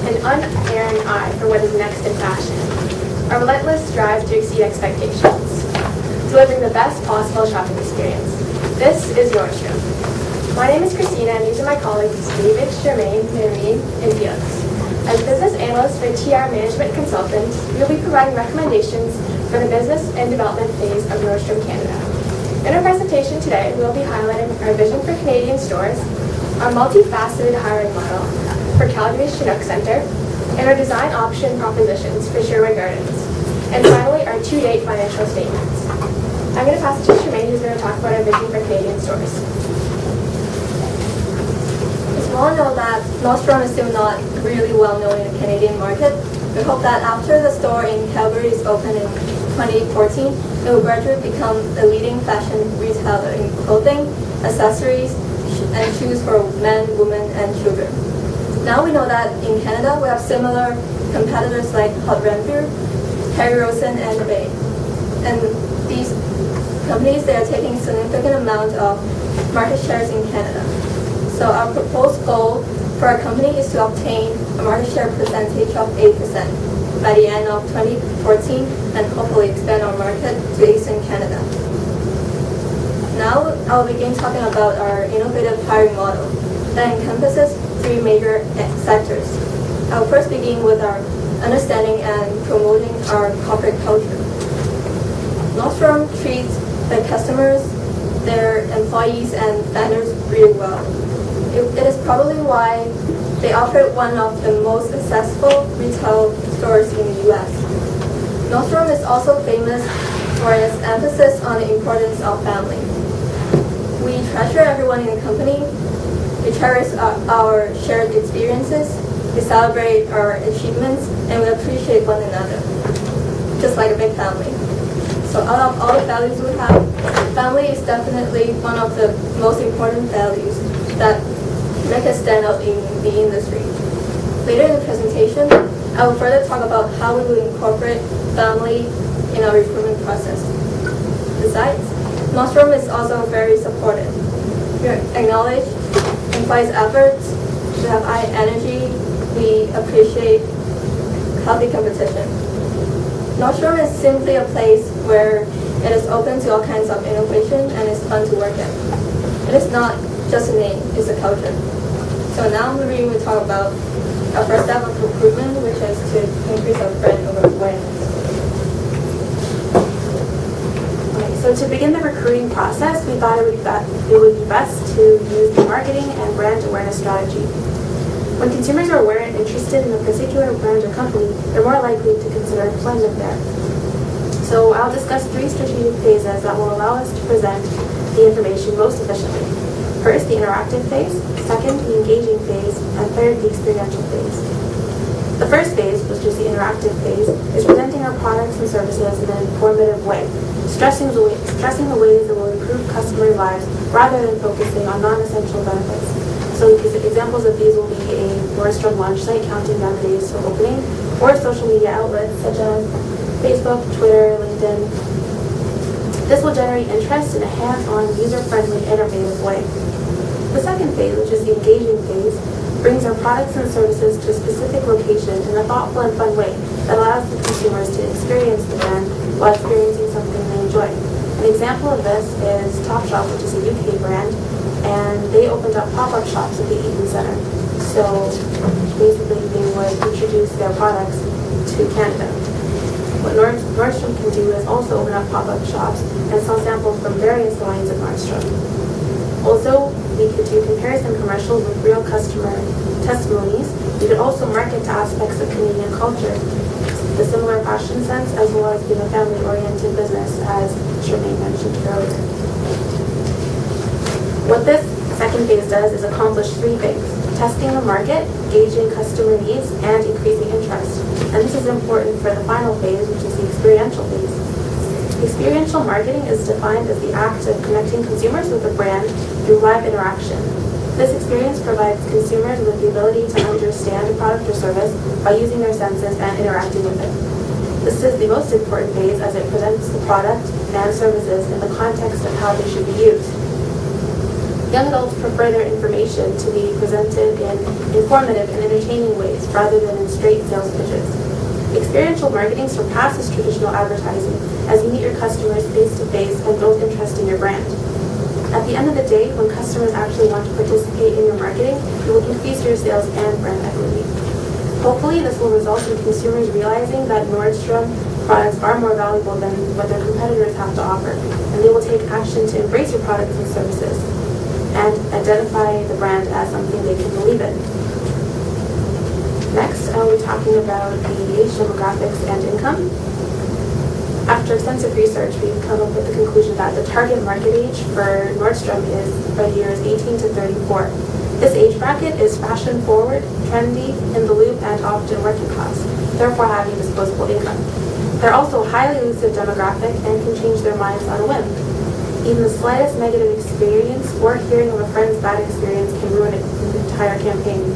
an unerring eye for what is next in fashion, a relentless drive to exceed expectations, delivering the best possible shopping experience. This is Nordstrom. My name is Christina, and these are my colleagues David, Charmaine, Marine, and Felix. As business analysts for TR Management Consultants, we will be providing recommendations for the business and development phase of Nordstrom Canada. In our presentation today, we will be highlighting our vision for Canadian stores, our multifaceted hiring model for Calgary's Chinook Centre, and our design option propositions for Sherwood Gardens. And finally, our to-date financial statements. I'm going to pass it to Charmaine, who's going to talk about our vision for Canadian stores. We all know that Nordstrom is still not really well known in the Canadian market. We hope that after the store in Calgary is opened in 2014, it will gradually become the leading fashion retailer in clothing, accessories, and shoes for men, women, and children. Now we know that in Canada we have similar competitors like Hot Renfrew, Harry Rosen, and Bay. And these companies, they are taking a significant amount of market shares in Canada. So our proposed goal for our company is to obtain a market share percentage of 8% by the end of 2014 and hopefully expand our market to Eastern Canada. Now I'll begin talking about our innovative hiring model that encompasses three major sectors. I'll first begin with our understanding and promoting our corporate culture. Nordstrom treats the customers, their employees, and vendors really well. It is probably why they operate one of the most successful retail stores in the U.S. Nordstrom is also famous for its emphasis on the importance of family. We treasure everyone in the company, we cherish our shared experiences, we celebrate our achievements, and we appreciate one another, just like a big family. So out of all the values we have, family is definitely one of the most important values that make us stand out in the industry. Later in the presentation, I will further talk about how we will incorporate family in our recruitment process. Besides, Nordstrom is also very supportive. We acknowledge employees' efforts, we have high energy, we appreciate healthy competition. Nordstrom is simply a place where it is open to all kinds of innovation and it's fun to work at. It is not just a name, it's a culture. So now we will talk about our first step of recruitment, which is to increase our brand awareness. Okay, so to begin the recruiting process, we thought it would be best to use the marketing and brand awareness strategy. When consumers are aware and interested in a particular brand or company, they're more likely to consider employment there. So I'll discuss three strategic phases that will allow us to present the information most efficiently. First, the interactive phase, second, the engaging phase, and third, the experiential phase. The first phase, which is the interactive phase, is presenting our products and services in an informative way, stressing the ways that will improve customer lives rather than focusing on non-essential benefits. So examples of these will be a Nordstrom launch site counting down the days to opening, or social media outlets such as Facebook, Twitter, LinkedIn. This will generate interest in a hands-on, user-friendly, innovative way. The second phase, which is the engaging phase, brings our products and services to a specific location in a thoughtful and fun way that allows the consumers to experience the brand while experiencing something they enjoy. An example of this is Topshop, which is a UK brand, and they opened up pop-up shops at the Eaton Centre. So basically they would introduce their products to Canada. What Nordstrom can do is also open up pop-up shops and sell samples from various lines of Nordstrom. Also, we could do comparison commercials with real customer testimonies. We could also market to aspects of Canadian culture, the similar fashion sense, as well as being a family-oriented business, as Charmaine mentioned earlier. What this second phase does is accomplish three things: testing the market, gauging customer needs, and increasing interest. And this is important for the final phase, which is the experiential phase. Experiential marketing is defined as the act of connecting consumers with a brand through live interaction. This experience provides consumers with the ability to understand a product or service by using their senses and interacting with it. This is the most important phase as it presents the product and services in the context of how they should be used. Young adults prefer their information to be presented in informative and entertaining ways rather than in straight sales pitches. Experiential marketing surpasses traditional advertising as you meet your customers face-to-face and build interest in your brand. At the end of the day, when customers actually want to participate in your marketing, you will increase your sales and brand equity. Hopefully, this will result in consumers realizing that Nordstrom products are more valuable than what their competitors have to offer, and they will take action to embrace your products and services and identify the brand as something they can believe in. Next, I will be talking about the age demographics and income. After extensive research, we've come up with the conclusion that the target market age for Nordstrom is for the years 18 to 34. This age bracket is fashion-forward, trendy, in the loop, and often working class, therefore having disposable income. They're also a highly elusive demographic and can change their minds on a whim. Even the slightest negative experience or hearing of a friend's bad experience can ruin an entire campaign.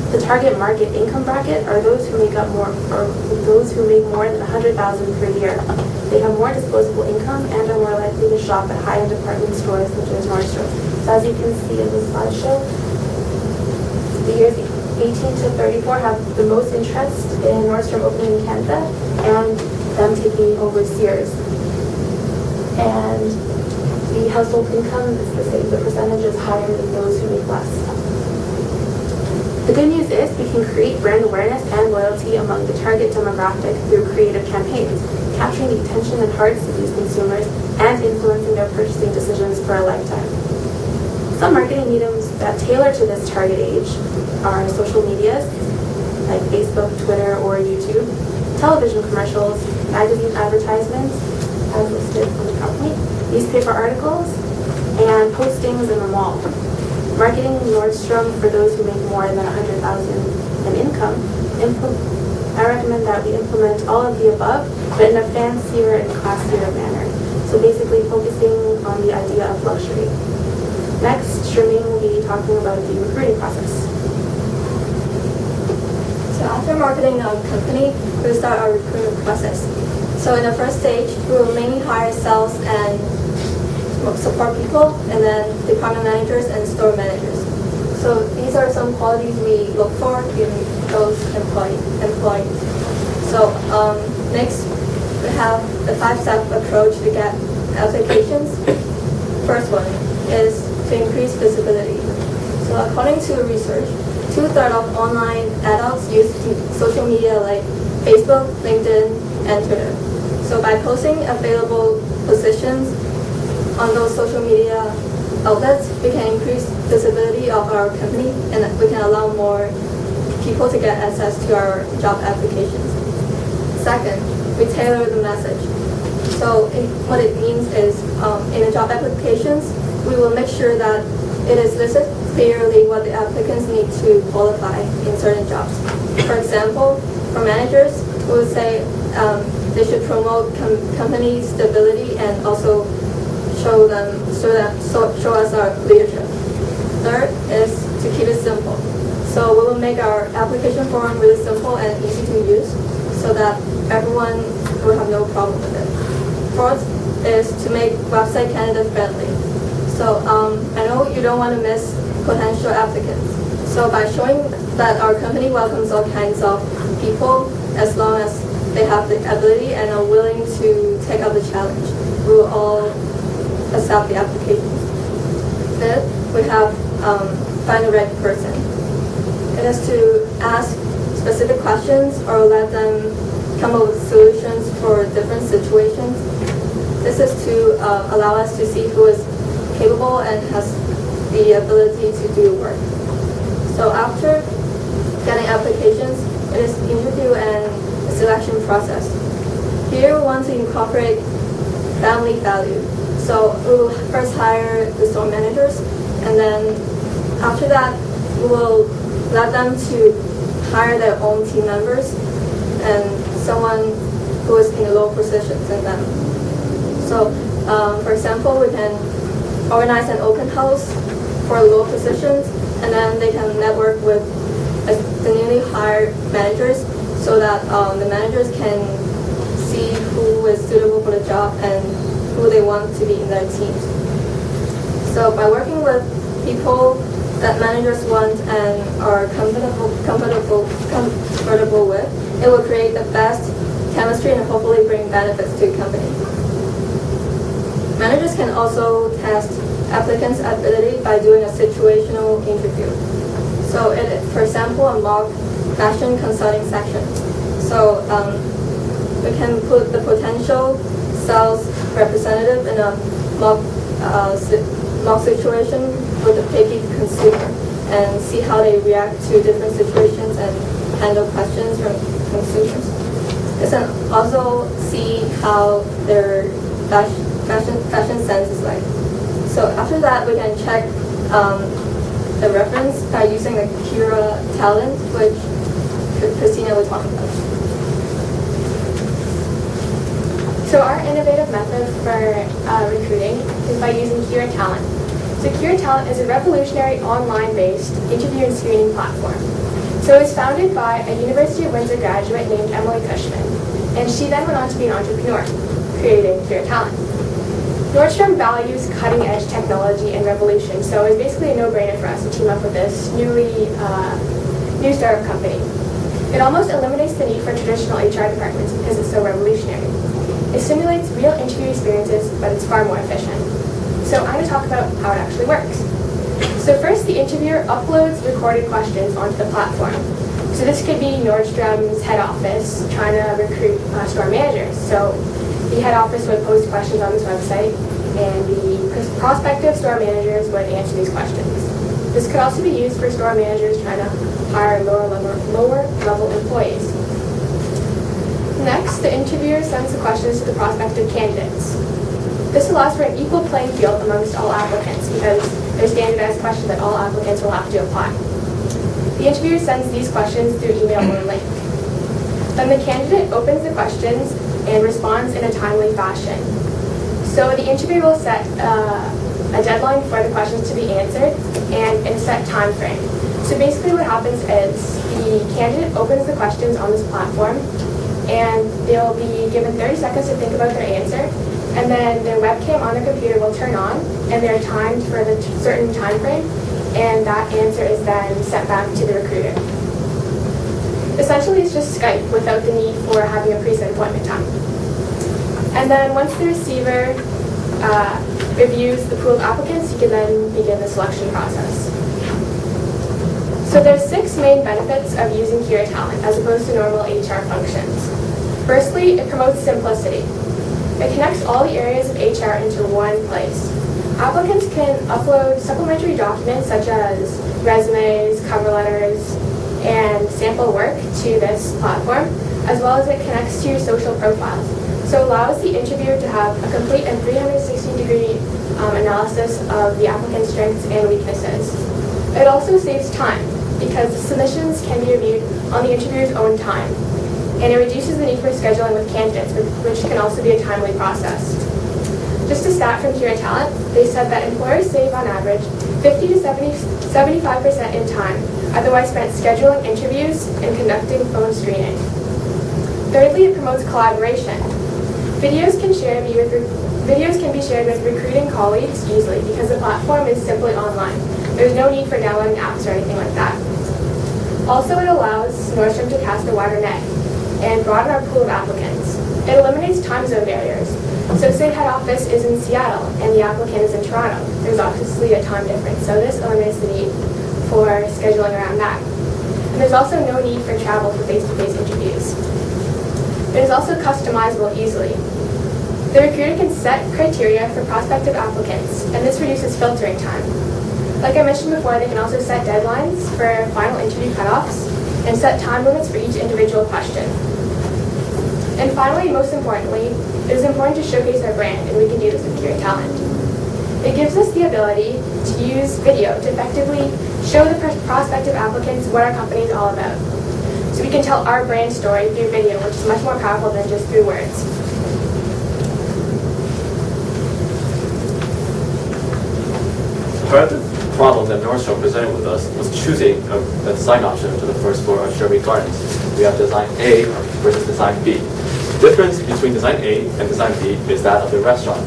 The target market income bracket are those who make more than $100,000 per year. They have more disposable income and are more likely to shop at high-end department stores such as Nordstrom. So as you can see in the slideshow, the years 18 to 34 have the most interest in Nordstrom opening in Canada and them taking over Sears. And the household income is the same. The percentage is higher than those who make less. The good news is we can create brand awareness and loyalty among the target demographic through creative campaigns, capturing the attention and hearts of these consumers and influencing their purchasing decisions for a lifetime. Some marketing mediums that tailor to this target age are social medias, like Facebook, Twitter, or YouTube, television commercials, magazine advertisements, as listed on the PowerPoint, newspaper articles, and postings in the mall. Marketing Nordstrom for those who make more than $100,000 in income, I recommend that we implement all of the above, but in a fancier and classier manner. So basically focusing on the idea of luxury. Next, Charmaine will be talking about the recruiting process. So after marketing our company, we'll start our recruitment process. So in the first stage, we will mainly hire sales and support people, and then department managers and store managers. So these are some qualities we look for in those employees. So next, we have the 5-step approach to get applications. First one is to increase visibility. So according to research, 2/3 of online adults use social media like Facebook, LinkedIn, and Twitter. So by posting available positions on those social media outlets, we can increase visibility of our company and we can allow more people to get access to our job applications. Second, we tailor the message. So what it means is in the job applications, we will make sure that it is listed clearly what the applicants need to qualify in certain jobs. For example, for managers, we will say they should promote company stability and also show us our leadership. Third is to keep it simple. So we will make our application form really simple and easy to use so that everyone will have no problem with it. Fourth is to make website candidate friendly. So I know you don't want to miss potential applicants. So by showing that our company welcomes all kinds of people as long as they have the ability and are willing to take up the challenge, we will all accept the applications. Fifth, we have find the right person. It is to ask specific questions or let them come up with solutions for different situations. This is to allow us to see who is capable and has the ability to do work. So after getting applications, it is interview and selection process. Here we want to incorporate family value. So we will first hire the store managers, and then after that, we will let them to hire their own team members and someone who is in low positions in them. So, for example, we can organize an open house for low positions, and then they can network with the newly hired managers so that the managers can see who is suitable for the job and who they want to be in their teams. So So by working with people that managers want and are comfortable with, it will create the best chemistry and hopefully bring benefits to the company. Managers can also test applicants' ability by doing a situational interview. So for example, a mock fashion consulting section. So we can put the potential sales representative in a mock situation with a picky consumer and see how they react to different situations and handle questions from consumers. You can also see how their fashion sense is like. So after that, we can check the reference by using the Kira talent, which Christina will talk about. So our innovative method for recruiting is by using Kira Talent. So Kira Talent is a revolutionary online-based interview and screening platform. So it was founded by a University of Windsor graduate named Emily Cushman, and she then went on to be an entrepreneur, creating Kira Talent. Nordstrom values cutting-edge technology and revolution, so it's basically a no-brainer for us to team up with this new startup company. It almost eliminates the need for traditional HR departments because it's so revolutionary. It simulates real interview experiences, but it's far more efficient. So I'm going to talk about how it actually works. So first, the interviewer uploads recorded questions onto the platform. So this could be Nordstrom's head office trying to recruit store managers. So the head office would post questions on this website, and the prospective store managers would answer these questions. This could also be used for store managers trying to hire lower level employees. Next, the interviewer sends the questions to the prospective candidates. This allows for an equal playing field amongst all applicants because there's standardized questions that all applicants will have to apply. The interviewer sends these questions through email or link. Then the candidate opens the questions and responds in a timely fashion. So the interviewer will set a deadline for the questions to be answered and in a set time frame. So basically what happens is the candidate opens the questions on this platform, and they'll be given 30 seconds to think about their answer, and then their webcam on their computer will turn on, and they're timed for the certain time frame, and that answer is then sent back to the recruiter. Essentially, it's just Skype without the need for having a preset appointment time. And then once the receiver reviews the pool of applicants, you can then begin the selection process. So there's 6 main benefits of using Kira Talent as opposed to normal HR functions. Firstly, it promotes simplicity. It connects all the areas of HR into one place. Applicants can upload supplementary documents such as resumes, cover letters, and sample work to this platform, as well as it connects to your social profiles. So it allows the interviewer to have a complete and 360-degree analysis of the applicant's strengths and weaknesses. It also saves time because the submissions can be reviewed on the interviewer's own time. And it reduces the need for scheduling with candidates, which can also be a timely process. Just a stat from Kira Talent, they said that employers save on average 50 to 75% in time, otherwise spent scheduling interviews and conducting phone screening. Thirdly, it promotes collaboration. Videos can be shared with recruiting colleagues easily because the platform is simply online. There's no need for downloading apps or anything like that. Also, it allows Nordstrom to cast a wider net and broaden our pool of applicants. It eliminates time zone barriers. So say head office is in Seattle and the applicant is in Toronto. There's obviously a time difference, so this eliminates the need for scheduling around that. And there's also no need for travel for face-to-face interviews. It is also customizable easily. The recruiter can set criteria for prospective applicants, and this reduces filtering time. Like I mentioned before, they can also set deadlines for final interview cutoffs and set time limits for each individual question. And finally, most importantly, it is important to showcase our brand, and we can do this with Kira Talent. It gives us the ability to use video to effectively show the prospective applicants what our company is all about. So we can tell our brand story through video, which is much more powerful than just through words. Part of the problem that Nordstrom presented with us was choosing a design option for the first floor of Sherby Gardens. We have design A versus design B. The difference between design A and design B is that of the restaurant.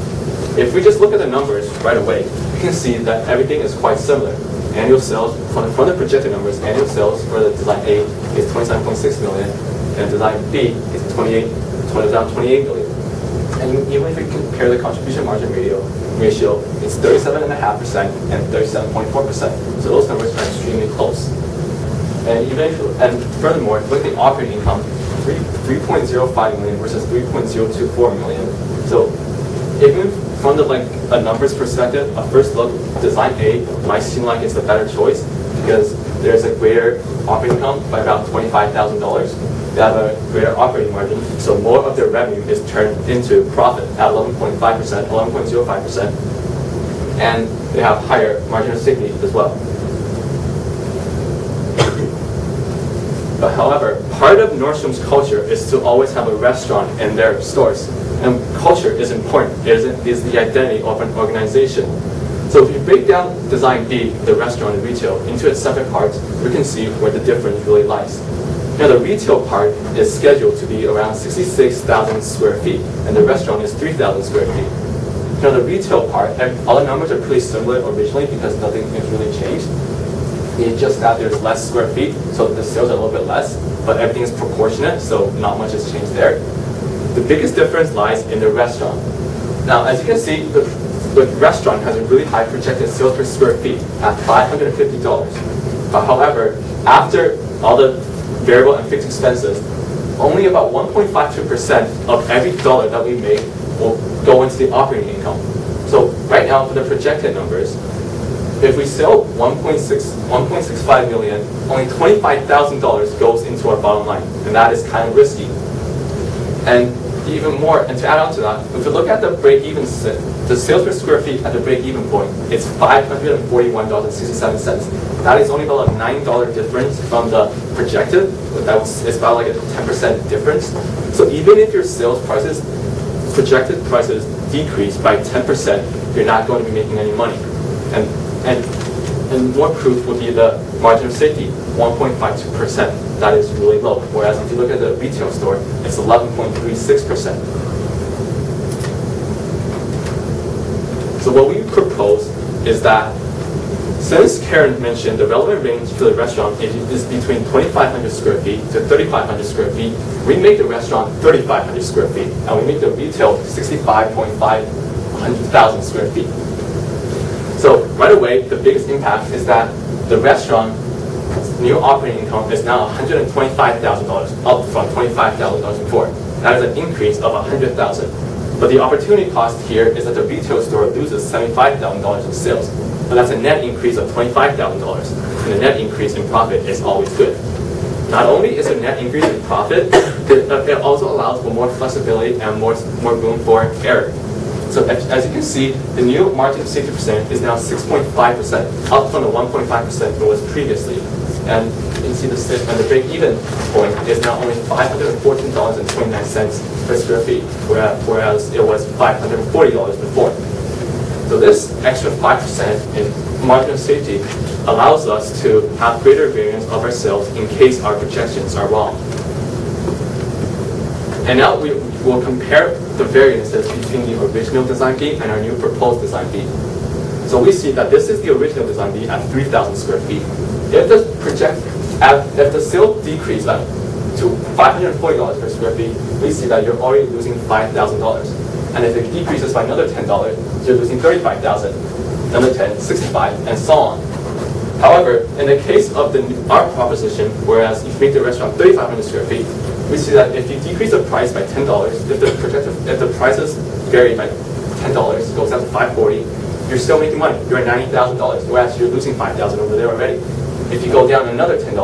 If we just look at the numbers right away, can see that everything is quite similar. Annual sales, from the projected numbers, annual sales for the design A is 27.6 million, and design B is 28 million. And even if you compare the contribution margin ratio, it's 37.5% and 37.4%. So those numbers are extremely close. And furthermore, if you look at the operating income, 3.05 million versus 3.024 million. So even from the a numbers perspective, a first look, design A might seem like it's the better choice because there's a greater operating income by about $25,000. They have a greater operating margin, so more of their revenue is turned into profit at 11.5%, 11.05%, and they have higher margin of safety as well. But however, part of Nordstrom's culture is to always have a restaurant in their stores. And culture is important. It is the identity of an organization. So if you break down design B, the restaurant and retail, into its separate parts, we can see where the difference really lies. Now the retail part is scheduled to be around 66,000 square feet, and the restaurant is 3,000 square feet. Now the retail part, all the numbers are pretty similar originally because nothing has really changed. It's just that there's less square feet, so the sales are a little bit less, but everything is proportionate, so not much has changed there. The biggest difference lies in the restaurant. Now, as you can see, the restaurant has a really high projected sales per square feet at $550. But however, after all the variable and fixed expenses, only about 1.52% of every dollar that we make will go into the operating income. So right now, for the projected numbers, if we sell 1.65 million, only $25,000 goes into our bottom line, and that is kind of risky. And even more, and to add on to that, if we look at the break-even, the sales per square feet at the break-even point, it's $541.67. That is only about a $9 difference from the projected. It's about like a 10% difference. So even if your sales prices, projected prices decrease by 10%, you're not going to be making any money. And more proof would be the margin of safety, 1.52%. That is really low. Whereas if you look at the retail store, it's 11.36%. So what we propose is that, since Karen mentioned the relevant range for the restaurant is between 2,500 square feet to 3,500 square feet, we make the restaurant 3,500 square feet, and we make the retail 65,500 square feet. So right away, the biggest impact is that the restaurant's new operating income is now $125,000, up from $25,000 before. That is an increase of $100,000. But the opportunity cost here is that the retail store loses $75,000 in sales. But that's a net increase of $25,000. And the net increase in profit is always good. Not only is a net increase in profit, it also allows for more flexibility and more room for error. So as you can see, the new margin of safety percent is now 6.5%, up from the 1.5% it was previously. And you can see the break-even point is now only $514.29 per square feet, whereas it was $540 before. So this extra 5% in margin of safety allows us to have greater variance of our sales in case our projections are wrong. And now we will compare the variances between the original design B and our new proposed design B. So we see that this is the original design B at 3,000 square feet. If the sale decreased to $540 per square feet, we see that you're already losing $5,000. And if it decreases by another $10, you're losing $35,000, another $10, $65, and so on. However, in the case of our proposition, whereas if you make the restaurant 3,500 square feet, we see that if you decrease the price by $10, if the prices vary by $10, goes down to $540, you're still making money. You're at $90,000, whereas you're losing $5,000 over there already. If you go down another $10,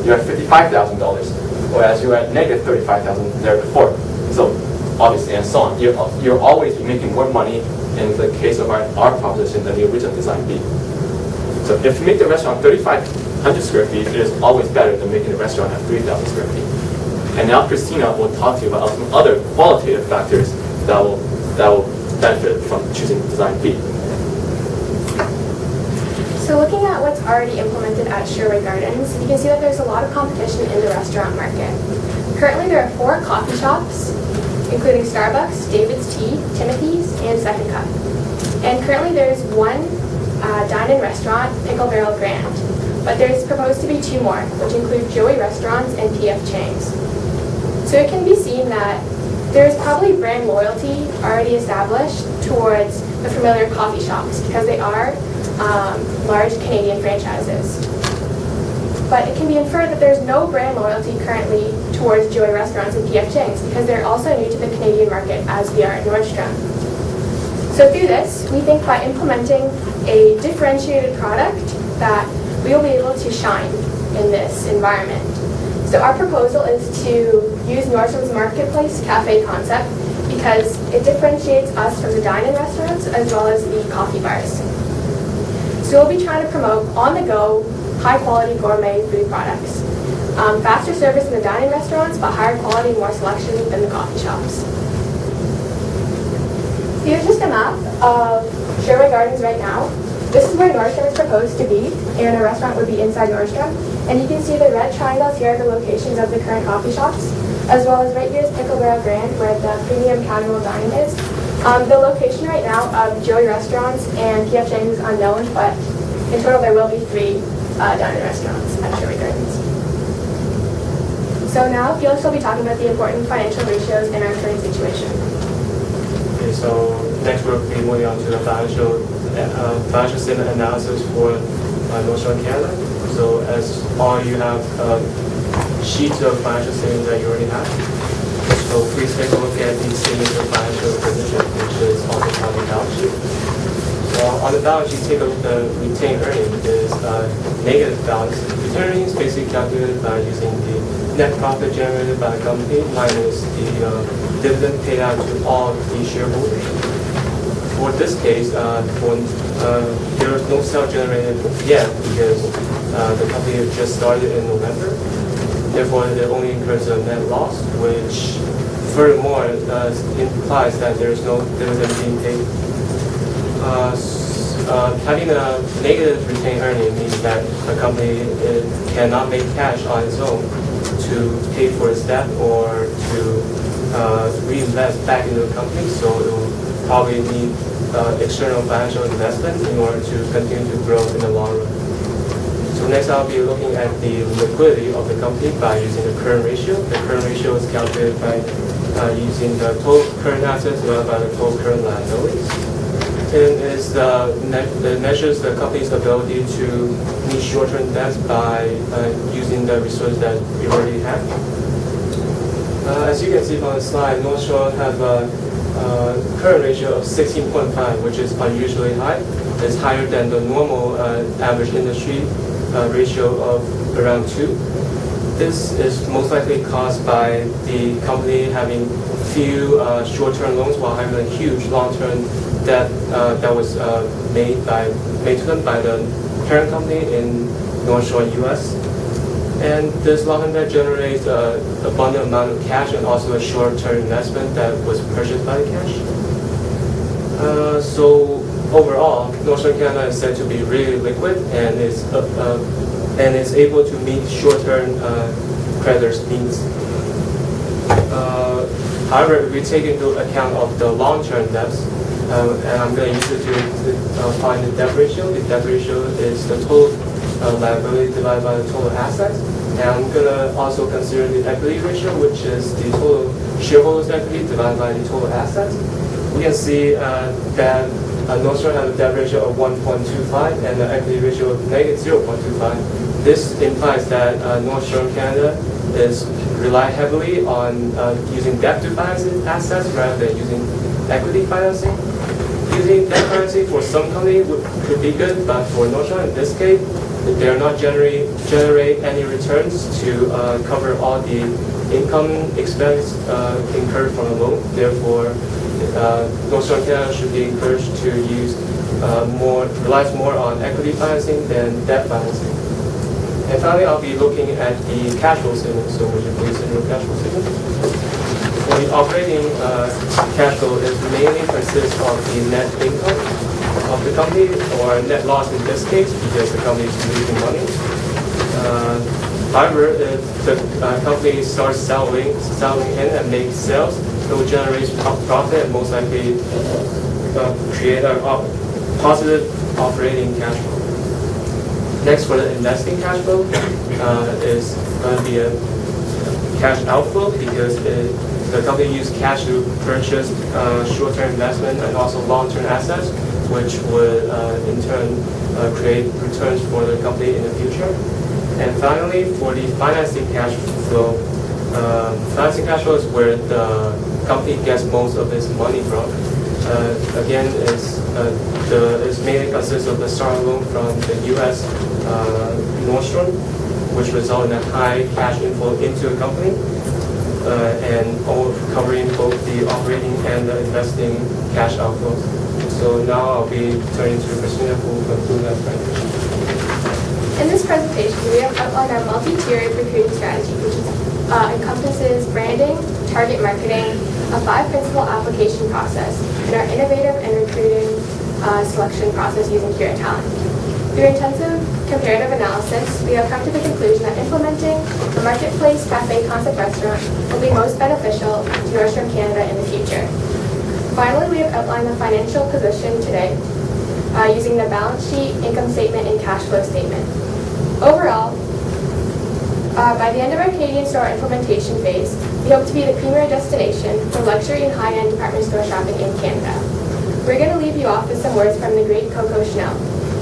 you're at $55,000, whereas you're at negative $35,000 there before. So obviously, and so on. You're always making more money in the case of our proposition than the original design B. So if you make the restaurant 3,500 square feet, it is always better than making the restaurant at 3,000 square feet. And now Christina will talk to you about some other qualitative factors that will benefit from choosing design B. So looking at what's already implemented at Sherway Gardens, you can see that there's a lot of competition in the restaurant market. Currently there are 4 coffee shops, including Starbucks, David's Tea, Timothy's, and Second Cup. And currently there's 1 dine-in restaurant, Pickle Barrel Grand. But there's proposed to be 2 more, which include Joey restaurants and PF Chang's. So it can be seen that there's probably brand loyalty already established towards the familiar coffee shops because they are large Canadian franchises. But it can be inferred that there's no brand loyalty currently towards Joey restaurants and PF Chang's because they're also new to the Canadian market as we are at Nordstrom. So through this, we think by implementing a differentiated product that we will be able to shine in this environment. So our proposal is to use Nordstrom's marketplace cafe concept because it differentiates us from the dine-in restaurants as well as the coffee bars. So we'll be trying to promote on-the-go, high-quality gourmet food products. Faster service in the dining restaurants, but higher quality and more selection than the coffee shops. Here's just a map of Sherwood Gardens right now. This is where Nordstrom is proposed to be, and a restaurant would be inside Nordstrom. And you can see the red triangles here are the locations of the current coffee shops, as well as right here is Pickle Barrel Grand, where the premium casual dining is. The location right now of Joey restaurants and PF Chang's is unknown, but in total there will be 3 dining restaurants at Sherwood Gardens. So now Felix will be talking about the important financial ratios in our current situation. Okay, so next we'll be moving on to the financial statement analysis for Nordstrom Canada. So as all you have sheets of financial statements that you already have. So please take a look at the statements of financial position, which is also on the balance sheet. So on the balance sheet, take a look at retained earnings is negative balance. Retained earnings is basically calculated by using the net profit generated by the company minus the dividend paid out to all the shareholders. For this case, there is no sale generated yet because the company just started in November. Therefore, it only incurs a net loss, which furthermore implies that there is no dividend being paid. Having a negative retained earning means that a company cannot make cash on its own to pay for its debt or to reinvest back into the company, so it will probably need external financial investment in order to continue to grow in the long run. So next I'll be looking at the liquidity of the company by using the current ratio. The current ratio is calculated by using the total current assets divided by the total current liabilities. It measures the company's ability to meet short-term debts by using the resources that we already have. As you can see from the slide, Nordstrom have a current ratio of 16.5, which is unusually high. It's higher than the normal average industry ratio of around 2. This is most likely caused by the company having few short-term loans while having a huge long-term debt that was made to them by the parent company in Nordstrom US. And this long-term debt generates an abundant amount of cash and also a short-term investment that was purchased by the cash. So overall, Nordstrom Canada is said to be really liquid and is able to meet short-term creditors' needs. However, if we take into account of the long-term debts, and I'm going to use it to find the debt ratio. The debt ratio is the total liability divided by the total assets. And I'm going to also consider the equity ratio, which is the total shareholders' equity divided by the total assets. We can see that Nordstrom has a debt ratio of 1.25 and an equity ratio of negative 0.25. This implies that Nordstrom Canada rely heavily on using debt to finance its assets rather than using equity financing. Using debt financing for some companies could be good, but for Nordstrom in this case, they are not generate any returns to cover all the income expense incurred from the loan. Therefore, Nordstrom Canada should be encouraged to relies more on equity financing than debt financing. And finally, I'll be looking at the cash flow statement. So would you please see your cash flow statement? For the operating cash flow, it mainly consists of the net income of the company, or net loss in this case, because the company is losing money. However, if the company starts selling in and makes sales, it will generate profit and most likely create a positive operating cash flow. Next, for the investing cash flow, is going to be a cash outflow because the company used cash to purchase short-term investment and also long-term assets, which would in turn create returns for the company in the future. And finally, for the financing cash flow is where the company gets most of its money from. Again, it's mainly consists of the start loan from the U.S. Nordstrom, which result in a high cash inflow into the company, and all covering both the operating and the investing cash outflows. So now I'll be turning to Christina, who will conclude that presentation. In this presentation, we have outlined our multi-tiered recruiting strategy, which encompasses branding, target marketing, a 5-principle application process, and our innovative and recruiting selection process using Kira Talent. Through intensive comparative analysis, we have come to the conclusion that implementing a marketplace cafe concept restaurant will be most beneficial to Nordstrom Canada in the future. Finally, we have outlined the financial position today using the balance sheet, income statement, and cash flow statement. Overall, by the end of our Canadian store implementation phase, we hope to be the premier destination for luxury and high-end department store shopping in Canada. We're going to leave you off with some words from the great Coco Chanel.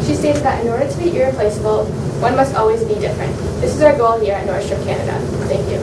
She stated that in order to be irreplaceable, one must always be different. This is our goal here at Nordstrom Canada. Thank you.